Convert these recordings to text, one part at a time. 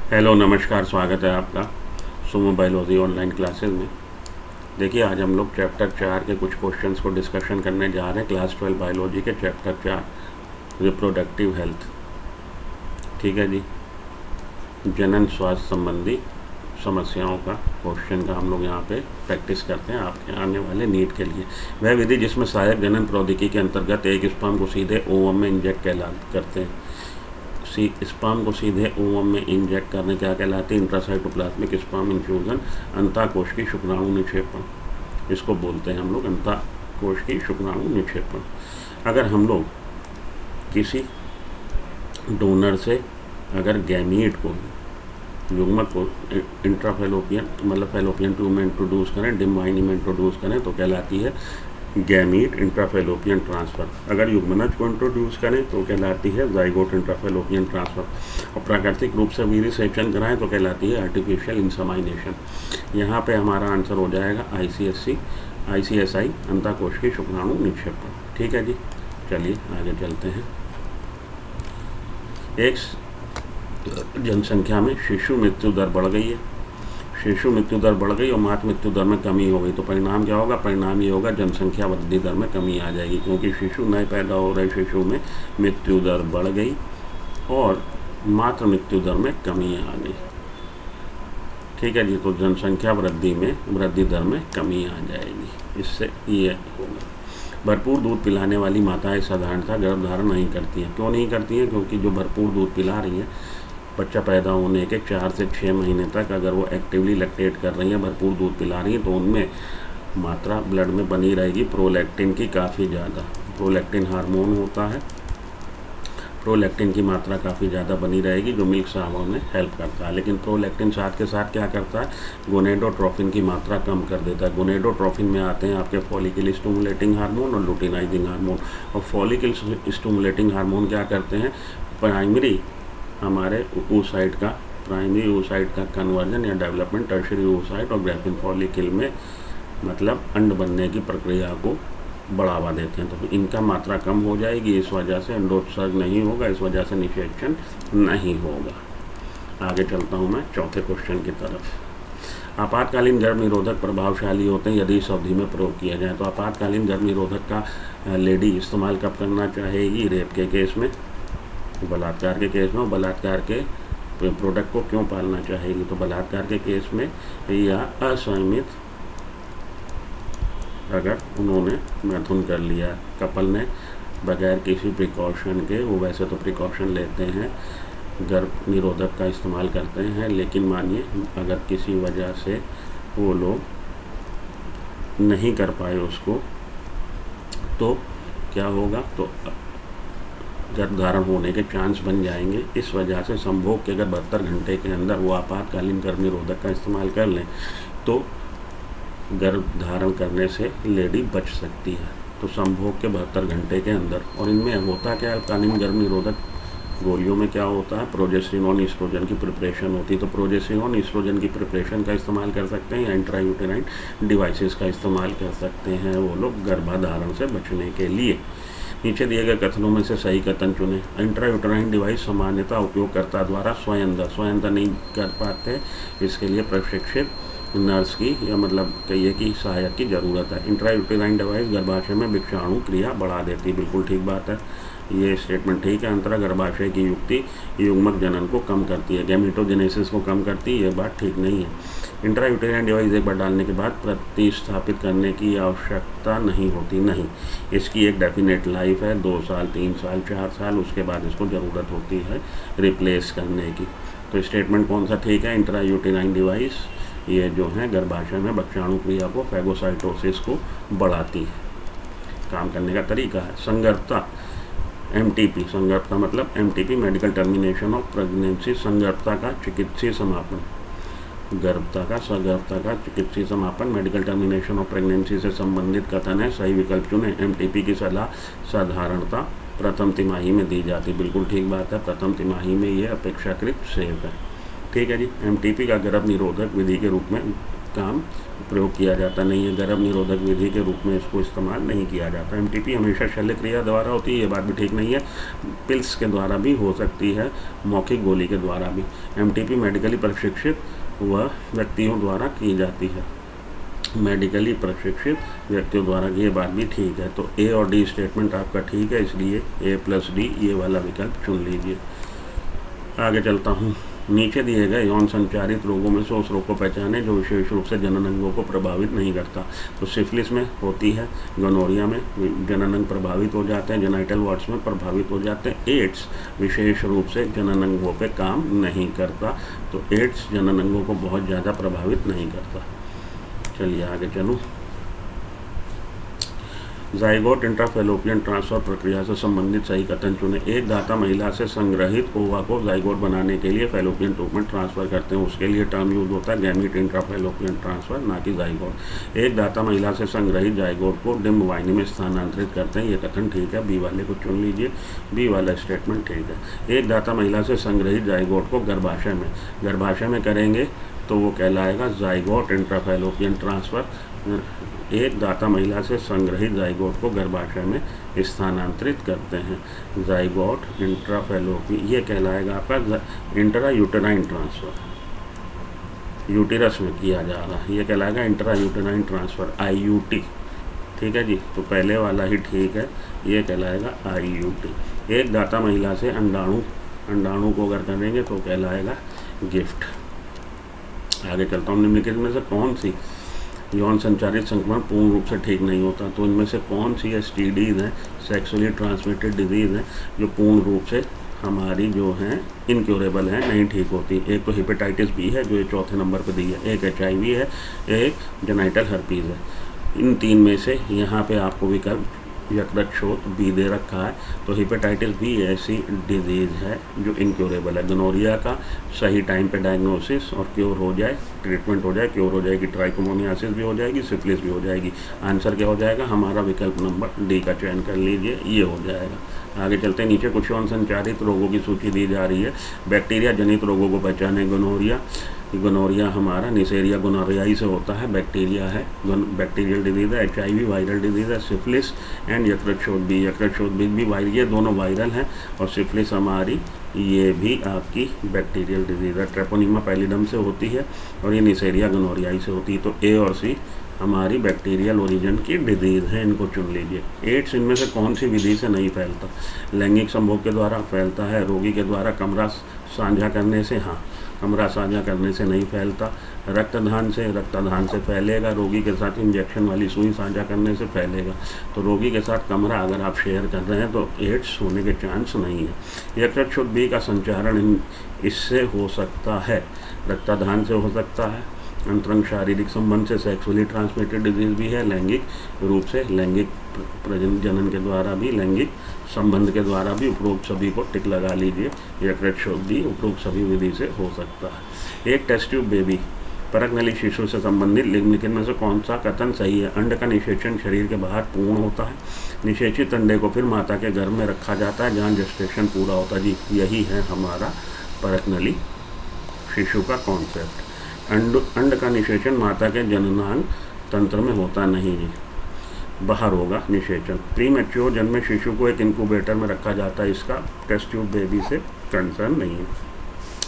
Hello नमस्कार, स्वागत है आपका सुमो बायोलॉजी ऑनलाइन क्लासेस में। देखिए, आज हम लोग चैप्टर 4 के कुछ क्वेश्चंस को डिस्कशन करने जा रहे हैं। क्लास 12 बायोलॉजी के चैप्टर 4 रिप्रोडक्टिव हेल्थ। ठीक है जी, जनन स्वास्थ्य संबंधी समस्याओं का क्वेश्चन का हम लोग यहाँ पे प्रैक्टिस करते हैं आपके आने वाले नीट के लिए। वह विधि जिसमें सहायक जनन प्रौद्योगिकी के अंतर्गत एक स्पर्म को सीधे ओवम में इंजेक्ट करते हैं। स्पर्म को सीधे ओवम में इंजेक्ट करने क्या कहलाती है? इंट्रासाइटोप्लाज्मिक स्पर्म इन्फ्यूजन, अंतःकोश की शुक्राणु निक्षेपण। इसको बोलते हैं हम लोग अंतःकोश की शुक्राणु निक्षेपण। अगर हम लोग किसी डोनर से अगर गैमीट को, युग्मक को इंट्राफेलोपियन मतलब फेलोपियन ट्यूब में इंट्रोड्यूस करें, डिम्बाइनी में इंट्रोड्यूस करें तो कहलाती है गैमीट इंट्राफेलोपियन ट्रांसफ़र। अगर युग्मनज को इंट्रोड्यूस करें तो कहलाती है जाइगोट इंट्राफेलोपियन ट्रांसफ़र। और प्राकृतिक रूप से वीर्यसेचन कराएं तो कहलाती है आर्टिफिशियल इंसेमिनेशन। यहाँ पे हमारा आंसर हो जाएगा ICSI अंतःकोश की शुक्राणु निक्षेपण। ठीक है जी, चलिए आगे चलते हैं। एक जनसंख्या में शिशु मृत्यु दर बढ़ गई है, शिशु मृत्यु दर बढ़ गई और मातृ मृत्यु दर में कमी हो गई, तो परिणाम क्या होगा? परिणाम ये होगा जनसंख्या वृद्धि दर में कमी आ जाएगी, क्योंकि शिशु नए पैदा हो रहे शिशु में मृत्यु दर बढ़ गई और मातृ मृत्यु दर में कमी आ गई। ठीक है जी, तो जनसंख्या वृद्धि दर में कमी आ जाएगी। इससे ये होगा। भरपूर दूध पिलाने वाली माताएं साधारणतः गर्भधारण नहीं करती हैं। क्यों नहीं करती हैं? क्योंकि जो भरपूर दूध पिला रही हैं, बच्चा पैदा होने के 4 से 6 महीने तक अगर वो एक्टिवली लैक्टेट कर रही हैं, भरपूर दूध पिला रही हैं, तो उनमें मात्रा ब्लड में बनी रहेगी प्रोलैक्टिन की काफ़ी ज़्यादा। प्रोलैक्टिन हार्मोन होता है, प्रोलैक्टिन की मात्रा काफ़ी ज़्यादा बनी रहेगी जो मिल्क स्राव में हेल्प करता है। लेकिन प्रोलैक्टिन साथ के साथ क्या करता है? गोनेडोट्रोफिन की मात्रा कम कर देता है। गोनेडोट्रोफिन में आते हैं आपके फॉलिकल स्टिमुलेटिंग हार्मोन और लुटिनाइजिंग हार्मोन। और फॉलिकल स्टिमुलेटिंग हार्मोन क्या करते हैं? प्राइमरी oocyte का कन्वर्जन या डेवलपमेंट टर्शियरी oocyte और ग्रैफिन फॉलिकल में मतलब अंड बनने की प्रक्रिया को बढ़ावा देते हैं। तो इनका मात्रा कम हो जाएगी, इस वजह से अंडोत्सर्ग नहीं होगा, इस वजह से निषेचन नहीं होगा। आगे चलता हूँ मैं चौथे क्वेश्चन की तरफ। आपातकालीन गर्भ निरोधक प्रभावशाली होते हैं यदि इस अवधि में प्रयोग किया जाए। तो आपातकालीन गर्भ निरोधक का लेडी इस्तेमाल कब करना चाहेगी? रेप के केस में, बलात्कार के केस में। और बलात्कार के प्रोडक्ट को क्यों पालना चाहेगी? तो बलात्कार के केस में या असंयमित अगर उन्होंने मैथुन कर लिया, कपल ने बगैर किसी प्रिकॉशन के, वो वैसे तो प्रिकॉशन लेते हैं, गर्भ निरोधक का इस्तेमाल करते हैं, लेकिन मानिए अगर किसी वजह से वो लोग नहीं कर पाए उसको, तो क्या होगा? तो गर्भधारण होने के चांस बन जाएंगे। इस वजह से संभोग के अगर 72 घंटे के अंदर वो आपातकालीन गर्भ निरोधक का इस्तेमाल कर लें तो गर्भधारण करने से लेडी बच सकती है। तो संभोग के 72 घंटे के अंदर। और इनमें होता क्या? अल्पकालीन गर्भ निरोधक गोलियों में क्या होता है? प्रोजेस्टेरोन ईस्ट्रोजन की प्रिपरेशन होती है। तो प्रोजेस्टेरोन ईस्ट्रोजन की प्रिपरेशन का इस्तेमाल कर सकते हैं या इंट्रायूटेराइन डिवाइसेस का इस्तेमाल कर सकते हैं वो लोग गर्भधारण से बचने के लिए। नीचे दिए गए कथनों में से सही कथन चुनें। इंट्रायूटेराइन डिवाइस सामान्यतः उपयोगकर्ता द्वारा स्वयं नहीं कर पाते, इसके लिए प्रशिक्षित नर्स की या मतलब कहिए कि सहायक की ज़रूरत है। इंट्रायूटेराइन डिवाइस गर्भाशय में वृक्षाणु क्रिया बढ़ा देती है। बिल्कुल ठीक बात है, ये स्टेटमेंट ठीक है। अंतरा गर्भाशय की युक्ति युग्मक जनन को कम करती है, गैमेटोजेनेसिस को कम करती है, ये बात ठीक नहीं है। इंट्रायूटेराइन डिवाइस एक बार डालने के बाद प्रतिस्थापित करने की आवश्यकता नहीं होती, नहीं, इसकी एक डेफिनेट लाइफ है, 2 साल 3 साल 4 साल, उसके बाद इसको ज़रूरत होती है रिप्लेस करने की। तो स्टेटमेंट कौन सा ठीक है? इंट्रायूटेराइन डिवाइस ये जो है गर्भाशय में वृक्षाणु क्रिया को, फैगोसाइटोसिस को बढ़ाती है। काम करने का तरीका है संगर्भता, MTP, संगर्भता मतलब MTP medical termination of pregnancy, संगर्भता का चिकित्सीय समापन, गर्भता का चिकित्सीय समापन, मेडिकल टर्मिनेशन ऑफ प्रेगनेंसी से संबंधित कथन है, सही विकल्प चुनें। MTP की सलाह साधारणता प्रथम तिमाही में दी जाती। बिल्कुल ठीक बात है, प्रथम तिमाही में ये अपेक्षाकृत सेफ है। ठीक है जी, MTP का गर्भ निरोधक विधि के रूप में काम प्रयोग किया जाता नहीं है। गर्भ निरोधक विधि के रूप में इसको इस्तेमाल नहीं किया जाता। एमटीपी हमेशा शल्य क्रिया द्वारा होती है, ये बात भी ठीक नहीं है। पिल्स के द्वारा भी हो सकती है, मौखिक गोली के द्वारा भी। एमटीपी मेडिकली प्रशिक्षित व व्यक्तियों द्वारा की जाती है, मेडिकली प्रशिक्षित व्यक्तियों द्वारा, ये बात भी ठीक है। तो ए और डी स्टेटमेंट आपका ठीक है, इसलिए A+D ये वाला विकल्प चुन लीजिए। आगे चलता हूँ। नीचे दिए गए यौन संचारित रोगों में से उस रोग को पहचानें जो विशेष रूप से जनन अंगों को प्रभावित नहीं करता। तो सिफिलिस में होती है, गोनोरिया में जनन अंग प्रभावित हो जाते हैं, जेनाइटल वार्ड्स में प्रभावित हो जाते हैं। एड्स विशेष रूप से जनन अंगों पे काम नहीं करता, तो एड्स जनन अंगों को बहुत ज़्यादा प्रभावित नहीं करता। चलिए आगे चलूँ। जाइगोट इंट्राफैलोपियन ट्रांसफर प्रक्रिया से संबंधित सही कथन चुनें। एक दाता महिला से संग्रहित ओवा को जाइगोट बनाने के लिए फैलोपियन ट्यूब में ट्रांसफ़र करते हैं, उसके लिए टर्म यूज होता है गैमीट इंट्राफैलोपियन ट्रांसफ़र, ना कि जाइगोट। एक दाता महिला से संग्रहित जाइगोट को डिम्ब वाहिनी में स्थानांतरित करते हैं, ये कथन ठीक है, बी वाले को चुन लीजिए, बी वाला स्टेटमेंट ठीक है। एक दाता महिला से संग्रहित जाइगोट को गर्भाशय में करेंगे तो वो कहलाएगा जाइगोट इंट्राफैलोपियन ट्रांसफ़र। एक दाता महिला से संग्रहित जाइगोट को गर्भाशय में स्थानांतरित करते हैं, जाइगोट इंट्राफैलोपियन, ये कहलाएगा आपका इंट्रा यूटेराइन ट्रांसफ़र, यूटेरस में किया जा रहा है, ये कहलाएगा इंट्रा यूटेराइन ट्रांसफ़र, IUT। ठीक है जी, तो पहले वाला ही ठीक है, ये कहलाएगा IUT। एक दाता महिला से अंडाणु को अगर करेंगे तो कहलाएगा गिफ्ट। आगे चलता हूँ। निम्नलिखित में से कौन सी यौन संचारित संक्रमण पूर्ण रूप से ठीक नहीं होता? तो इनमें से कौन सी STDs हैं, सेक्सुअली ट्रांसमिटेड डिजीज़ हैं, जो पूर्ण रूप से हमारी जो हैं इनक्योरेबल हैं, नहीं ठीक होती? एक तो हेपेटाइटिस B है जो ये चौथे नंबर पर दी है, एक HIV है, एक जेनाइटल हर्पीज़ है। इन तीन में से यहाँ पे आपको विकल्प यकृत शोथ B दे रखा है, तो हेपेटाइटिस B ऐसी डिजीज़ है जो इनक्योरेबल है। गोनोरिया का सही टाइम पे डायग्नोसिस और क्योर हो जाए, ट्रीटमेंट हो जाए, क्योर हो जाएगी, ट्राइकोमोनियासिस भी हो जाएगी, सिफिलिस भी हो जाएगी। आंसर क्या हो जाएगा हमारा? विकल्प नंबर D का चयन कर लीजिए, ये हो जाएगा। आगे चलते हैं। नीचे कुछ यौन संचारित रोगों की सूची दी जा रही है। बैक्टीरिया जनित रोगों को पहचाने। गोनोरिया हमारा निसेरिया गोनोरियाई से होता है, बैक्टीरिया है, बैक्टीरियल डिजीज़ है। HIV वायरल डिजीज़ है। सिफिलिस एंड यकृत शोथ B भी वायरल, ये दोनों वायरल हैं, और सिफिलिस हमारी ये भी आपकी बैक्टीरियल डिजीज़ है। ट्रेपोनिमा पैलिडम से होती है और ये निसेरिया गोनोरियाई से होती है। तो A और C हमारी बैक्टीरियल ओरिजिन की डिजीज़ है, इनको चुन लीजिए। एड्स इनमें से कौन सी विधि से नहीं फैलता? लैंगिक संभोग के द्वारा फैलता है, रोगी के द्वारा कमरा साझा करने से, हाँ कमरा साझा करने से नहीं फैलता। रक्तदान से फैलेगा, रोगी के साथ इंजेक्शन वाली सुई साझा करने से फैलेगा। तो रोगी के साथ कमरा अगर आप शेयर कर रहे हैं तो एड्स होने के चांस नहीं है। यकृत शोथ B का संचारण इससे हो सकता है, रक्तदान से हो सकता है, अंतरंग शारीरिक संबंध से, सेक्सुअली ट्रांसमिटेड डिजीज़ भी है, लैंगिक रूप से, लैंगिक जनन के द्वारा भी, लैंगिक संबंध के द्वारा भी, उपरोक्त सभी को टिक लगा लीजिए। यकृत शोथ B उपरोक्त सभी विधि से हो सकता है। एक टेस्ट ट्यूब बेबी, परक नली शिशु से संबंधित निम्नलिखित में से कौन सा कथन सही है? अंड का निषेचन शरीर के बाहर पूर्ण होता है, निषेचित अंडे को फिर माता के गर्भ में रखा जाता है जहाँ जेस्टेशन पूरा होता है। जी यही है हमारा परक नली शिशु का कॉन्सेप्ट। अंड का निषेचन माता के जननांग तंत्र में होता नहीं जी, बाहर होगा निषेचन। प्रीमैच्योर जन्मे शिशु को एक इंक्यूबेटर में रखा जाता है, इसका टेस्ट ट्यूब बेबी से कंसर्न नहीं है।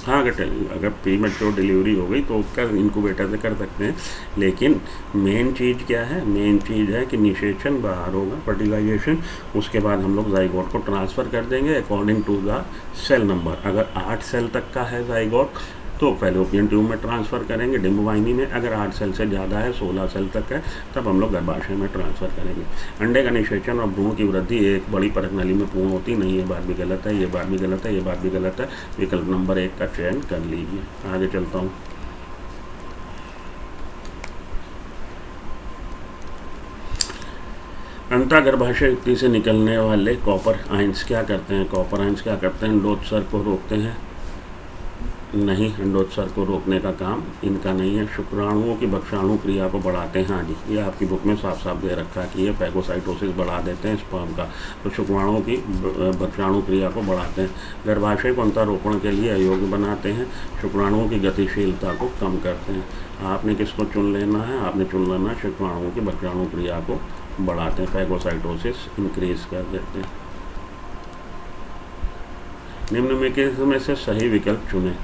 हाँ अगर प्रीमैच्योर डिलीवरी हो गई तो उसका इंक्यूबेटर से कर सकते हैं, लेकिन मेन चीज़ क्या है? मेन चीज़ है कि निषेचन बाहर होगा, फर्टिलाइजेशन, उसके बाद हम लोग जाइगोट को ट्रांसफ़र कर देंगे according to the cell number. अगर 8 सेल तक का है जाइगोट तो फैलोपियन ट्यूब में ट्रांसफ़र करेंगे, डिम्ब वाहिनी में। अगर 8 सेल से ज़्यादा है, 16 सेल तक है, तब हम लोग गर्भाशय में ट्रांसफ़र करेंगे। अंडे का निषेचन और भ्रूण की वृद्धि एक बड़ी परक नली में पूर्ण होती नहीं, ये बात भी गलत है, ये बात भी गलत है, ये बात भी गलत है। विकल्प नंबर 1 का चयन कर लीजिए। आगे चलता हूँ। अंतःगर्भाशय युक्ति से निकलने वाले कॉपर आयंस क्या करते हैं? कॉपर आयंस क्या करते हैं? लोथ को रोकते हैं, नहीं, अंडोत्सर्ग को रोकने का काम इनका नहीं है। शुक्राणुओं की भक्षाणु क्रिया को बढ़ाते हैं। हाँ जी, ये आपकी बुक में साफ साफ दे रखा है कि ये फैगोसाइटोसिस बढ़ा देते हैं स्पर्म का, तो शुक्राणुओं की भक्षाणु क्रिया को बढ़ाते हैं। गर्भाशय को अंतरोपण के लिए अयोग्य बनाते हैं। शुक्राणुओं की गतिशीलता को कम करते हैं। आपने किसको चुन लेना है? आपने चुन लेना है शुक्राणुओं की भक्षाणु क्रिया को बढ़ाते हैं, फैगोसाइटोसिस इंक्रीज कर देते हैं। निम्न में से सही विकल्प चुनें।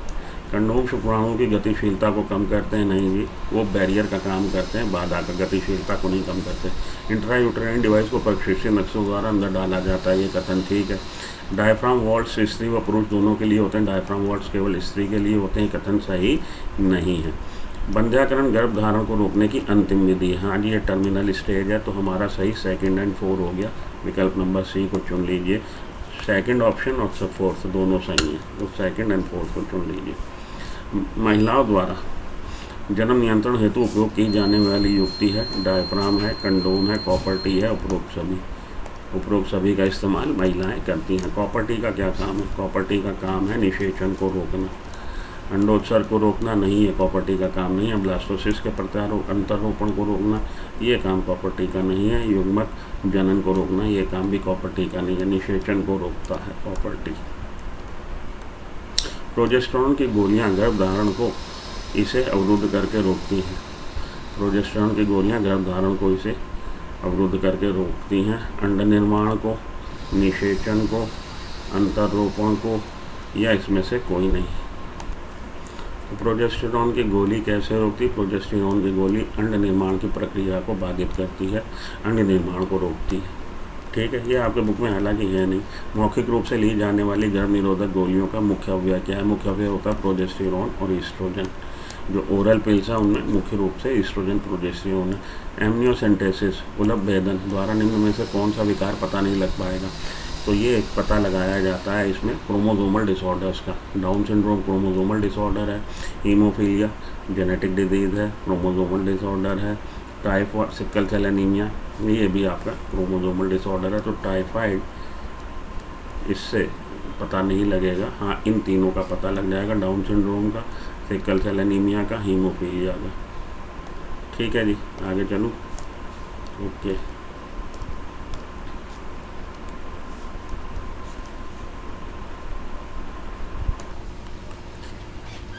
कंडोम शुक्राणुओं की गतिशीलता को कम करते हैं? नहीं जी, वो बैरियर का काम करते हैं, बाधा का, गतिशीलता को नहीं कम करते। इंट्रायूटेराइन डिवाइस को प्रशिक्षित नक्शों द्वारा अंदर डाला जाता है, ये कथन ठीक है। डायफ्राम वॉल्व्स स्त्री व पुरुष दोनों के लिए होते हैं, डायफ्राम वॉल्व्स केवल स्त्री के लिए होते हैं, कथन सही नहीं है। बंध्याकरण गर्भ धारण को रोकने की अंतिम विधि है। हाँ जी, ये टर्मिनल स्टेज है, तो हमारा सही 2 और 4 हो गया। विकल्प नंबर सी को चुन लीजिए। सेकंड ऑप्शन और फोर्थ दोनों सही हैं, तो 2 और 4 को चुन लीजिए। महिलाओं द्वारा जन्म नियंत्रण हेतु उपयोग की जाने वाली युक्ति है, डायफ्राम है, कंडोम है, कॉपर टी है, उपरोक्त सभी का इस्तेमाल महिलाएं करती हैं। कॉपर टी का क्या काम है? कॉपर टी का काम है निषेचन को रोकना। अंडोत्सर्ग को रोकना नहीं है, कॉपर टी का काम नहीं है। ब्लास्टोसिस के अंतरोपण को रोकना, ये काम कॉपर टी का नहीं है। युग्मक जनन को रोकना, ये काम भी कॉपर टी का नहीं है। निषेचन को रोकता है कॉपर टी। प्रोजेस्टेरॉन की गोलियां गर्भधारण को इसे अवरुद्ध करके रोकती हैं। प्रोजेस्टेरॉन की गोलियां गर्भधारण को इसे अवरुद्ध करके रोकती हैं। अंड निर्माण को, निषेचन को, अंतरोपण को, या इसमें से कोई नहीं। तो प्रोजेस्टेरॉन की गोली कैसे रोकती है? प्रोजेस्टेरॉन की गोली अंड निर्माण की प्रक्रिया को बाधित करती है, अंड निर्माण को रोकती है। ठीक है, ये आपके बुक में हालांकि है नहीं। मौखिक रूप से ली जाने वाली गर्भ निरोधक गोलियों का मुख्य अवयव क्या है? मुख्य अवयव होता है प्रोजेस्टेरॉन और ईस्ट्रोजन। जो ओरल पिल्स है उनमें मुख्य रूप से ईस्ट्रोजन, प्रोजेस्टेरॉन है। एमनियोसेंटेसिस, उलभ भेदन द्वारा निम्न में से कौन सा विकार पता नहीं लग पाएगा? तो ये पता लगाया जाता है इसमें क्रोमोसोमल डिसऑर्डर्स का। डाउन सिंड्रोम क्रोमोसोमल डिसऑर्डर है, हीमोफीलिया जेनेटिक डिजीज़ है, क्रोमोसोमल डिसऑर्डर है, टाइफॉइड, सिकल सेल एनीमिया, ये भी आपका क्रोमोसोमल डिसऑर्डर है। तो टाइफाइड इससे पता नहीं लगेगा, हाँ इन तीनों का पता लग जाएगा, डाउन सिंड्रोम का, सिकल सेल एनीमिया का, हीमोफीलिया का। ठीक है जी, आगे चलूँ? ओके।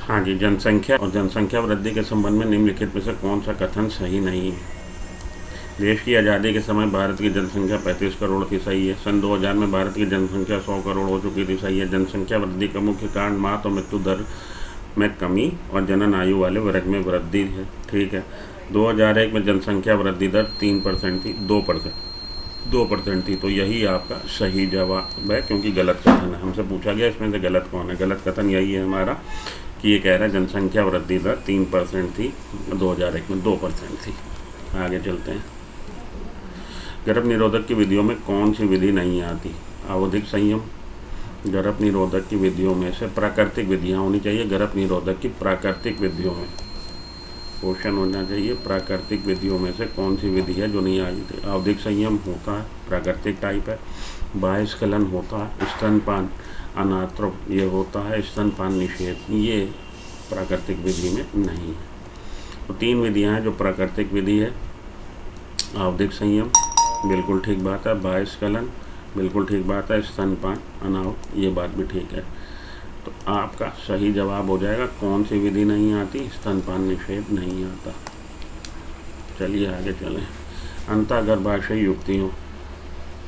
हाँ जी, जनसंख्या और जनसंख्या वृद्धि के संबंध में निम्नलिखित में से कौन सा कथन सही नहीं है? देश की आज़ादी के समय भारत की जनसंख्या 35 करोड़ थी, सही है। सन 2000 में भारत की जनसंख्या 100 करोड़ हो चुकी थी, सही है। जनसंख्या वृद्धि का मुख्य कारण मात और मृत्यु दर में कमी और जनन आयु वाले वर्ग में वृद्धि है, ठीक है। 2001 में जनसंख्या वृद्धि दर 3% थी, 2% थी, तो यही आपका सही जवाब है, क्योंकि गलत कथन है। हमसे पूछा गया इसमें से गलत कौन है? गलत कथन यही है हमारा कि ये कह रहा है जनसंख्या वृद्धि दर 3% थी, 2001 में 2% थी। आगे चलते हैं। गर्भ निरोधक की विधियों में कौन सी विधि नहीं आती? आवधिक संयम। गर्भ निरोधक की विधियों में से प्राकृतिक विधियाँ होनी चाहिए। गर्भ निरोधक की प्राकृतिक विधियों में क्वेश्चन होना चाहिए, प्राकृतिक विधियों में से कौन सी विधि है जो नहीं आई थी? आवधिक संयम होता है, प्राकृतिक टाइप है। बाह्य स्खलन होता है, स्तनपान अनात्र ये होता है, स्तनपान निषेध ये प्राकृतिक विधि में नहीं है। तो 3 विधियाँ हैं जो प्राकृतिक विधि है। आवधिक संयम बिल्कुल ठीक बात है, बाह्य स्खलन बिल्कुल ठीक बात है, स्तनपान अनावृत ये बात भी ठीक है। तो आपका सही जवाब हो जाएगा कौन सी विधि नहीं आती? स्तनपान निषेध नहीं आता। चलिए आगे चलें। अंतःगर्भाशय युक्तियों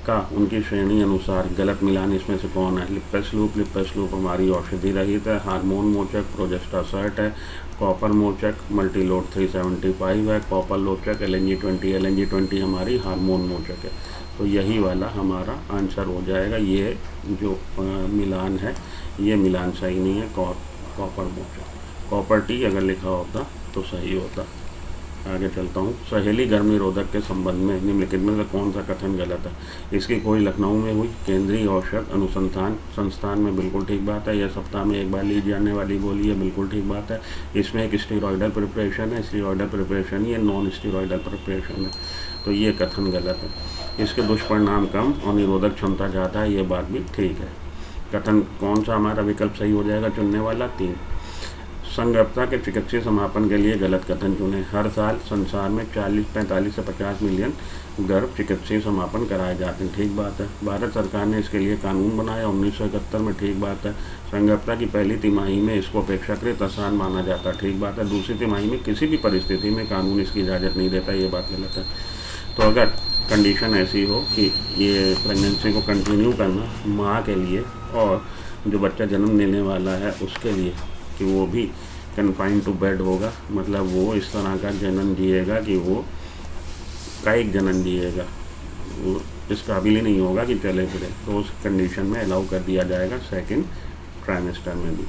का उनकी श्रेणी अनुसार गलत मिलान इसमें से कौन है? लिप्पस लूप हमारी औषधि रहित है, हार्मोन मोचक प्रोजेस्टासर्ट है, कॉपर मोचक मल्टीलोड 375 है, कॉपर लोचक LNG20 हमारी हार्मोन मोचक है। तो यही वाला हमारा आंसर हो जाएगा। ये जो मिलान है ये मिलान सही नहीं है, कॉपर मोचक। कॉपर टी अगर लिखा होता तो सही होता। आगे चलता हूँ। सहेली गर्भ निरोधक के संबंध में निम्नलिखित में से कौन सा कथन गलत है? इसकी खोज लखनऊ में हुई, केंद्रीय औषध अनुसंधान संस्थान में बिल्कुल ठीक बात है। यह सप्ताह में एक बार ली जाने वाली गोली है, बिल्कुल ठीक बात है। इसमें एक स्टीरॉयडल प्रिपरेशन है, स्टीरॉयडल प्रिपरेशन ये नॉन स्टीरॉयडल प्रिपरेशन है, तो ये कथन गलत है। इसके दुष्परिणाम कम और निरोधक क्षमता ज़्यादा है, ये बात भी ठीक है। कथन कौन सा हमारा विकल्प सही हो जाएगा चुनने वाला? 3। संगर्भता के चिकित्सीय समापन के लिए गलत कथन चुने। हर साल संसार में 45 से 50 मिलियन गर्भ चिकित्सीय समापन कराए जाते हैं, ठीक बात है। भारत सरकार ने इसके लिए कानून बनाया 1971 में, ठीक बात है। संगर्भता की पहली तिमाही में इसको अपेक्षाकृत आसान माना जाता, ठीक बात है। दूसरी तिमाही में किसी भी परिस्थिति में कानून इसकी इजाज़त नहीं देता, ये बात गलत है। तो अगर कंडीशन ऐसी हो कि ये प्रेगनेंसी को कंटिन्यू करना माँ के लिए और जो बच्चा जन्म लेने वाला है उसके लिए, कि वो भी कन्फाइंड टू बेड होगा, मतलब वो इस तरह का जन्म जिएगा कि वो कायिक जन्म जिएगा, वो इस काबिल ही नहीं होगा कि चले फिरे, तो उस कंडीशन में अलाउ कर दिया जाएगा सेकंड ट्राइमेस्टर में भी।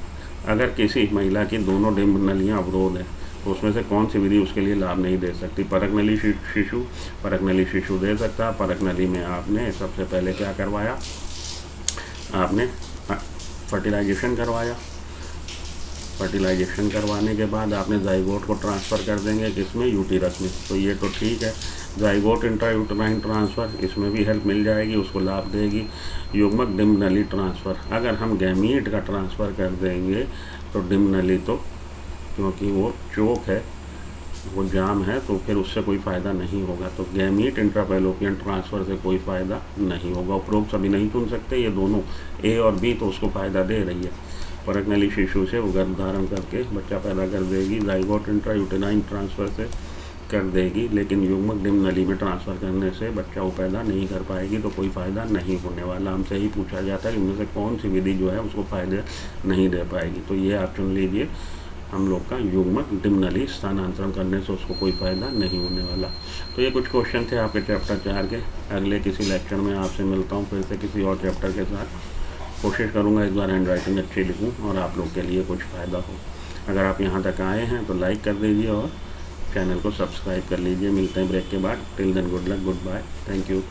अगर किसी महिला की दोनों डिम्ब नलियाँ अवरोध है तो उसमें से कौन सी विधि उसके लिए लाभ नहीं दे सकती? परक नली शिशु दे सकता। परक नली में आपने सबसे पहले क्या करवाया, आपने फर्टिलाइजेशन करवाया। फर्टिलाइजेशन करवाने के बाद आपने जाइगोट को ट्रांसफ़र कर देंगे किसमें, यूटीरस में, तो ये तो ठीक है। जाइगोट इंट्रायूटेराइन ट्रांसफ़र, इसमें भी हेल्प मिल जाएगी, उसको लाभ देगी। युग्मक डिम्ब नली ट्रांसफ़र, अगर हम गैमीट का ट्रांसफ़र कर देंगे तो डिम्ब नली तो, क्योंकि वो चोक है, वो जाम है, तो फिर उससे कोई फ़ायदा नहीं होगा। तो गैमीट इंट्राफैलोपियन ट्रांसफ़र से कोई फ़ायदा नहीं होगा। उपरोक्त सभी नहीं चुन सकते, ये दोनों ए और बी तो उसको फ़ायदा दे रही है। परक नली शिशु से वो गर्भ धारण करके बच्चा पैदा कर देगी, जाइगोट इंट्रायूटेराइन ट्रांसफ़र से कर देगी, लेकिन युग्मक डिम्ब नली में ट्रांसफ़र करने से बच्चा वो पैदा नहीं कर पाएगी, तो कोई फ़ायदा नहीं होने वाला। हमसे ही पूछा जाता है कि इनमें से कौन सी विधि जो है उसको फ़ायदे नहीं दे पाएगी, तो ये आप चुन लीजिए हम लोग का युग्मक डिम्ब नली स्थानांतरण करने से उसको कोई फ़ायदा नहीं होने वाला। तो ये कुछ क्वेश्चन थे आपके चैप्टर 4 के। अगले किसी लेक्चर में आपसे मिलता हूँ फिर से किसी और चैप्टर के साथ। कोशिश करूँगा इस बार हैंड राइटिंग अच्छी लिखूँ और आप लोग के लिए कुछ फ़ायदा हो। अगर आप यहाँ तक आए हैं तो लाइक कर दीजिए और चैनल को सब्सक्राइब कर लीजिए। मिलते हैं ब्रेक के बाद। Till then good luck, good bye, thank you.